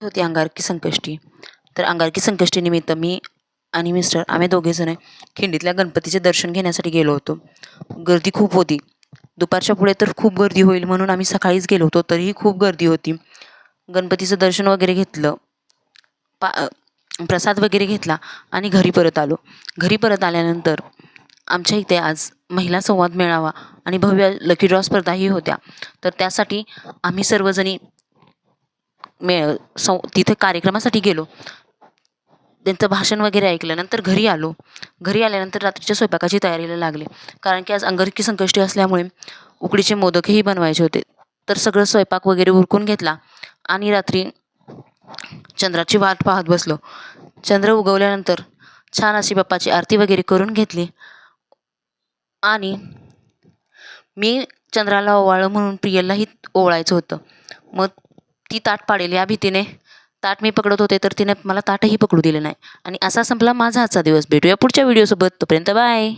होती अंगारकी संकष्टी. तर अंगारकी संकष्टीनिमित्त मी आणि मिस्टर आम्ही दोघेजण खिंडीतल्या गणपतीचे दर्शन घेण्यासाठी गेलो होतो. गर्दी खूप होती. दुपारच्या पुढे तर खूप गर्दी होईल म्हणून आम्ही सकाळीच गेलो होतो, तरीही खूप गर्दी होती. गणपतीचं दर्शन वगैरे घेतलं, प्रसाद वगैरे घेतला आणि घरी परत आलो. घरी परत आल्यानंतर आमच्या इथे आज महिला संवाद मेळावा आणि भव्य लकी ड्रॉ स्पर्धाही होत्या. तर त्यासाठी आम्ही सर्वजणी तिथे कार्यक्रमासाठी गेलो. त्यांचं भाषण वगैरे ऐकलं. नंतर घरी आलो. घरी आल्यानंतर रात्रीच्या स्वयंपाकाची तयारीला लागले. कारण की आज अंगारकी संकष्टी असल्यामुळे उकडीचे मोदकही बनवायचे होते. तर सगळं स्वयंपाक वगैरे उरकून घेतला आणि रात्री चंद्राची वाट पाहत बसलो. चंद्र उगवल्यानंतर छान अशी बाप्पाची आरती वगैरे करून घेतली आणि मी चंद्राला ओवाळं म्हणून प्रियललाही ओवाळायचं होतं. मग ती ताट पाडेल या भीतीने ताट मी पकडत होते, तर तिने मला ताटही पकडू दिलं नाही आणि असा संपला माझा आजचा दिवस. भेटूया पुढच्या व्हिडिओसोबत. तोपर्यंत बाय.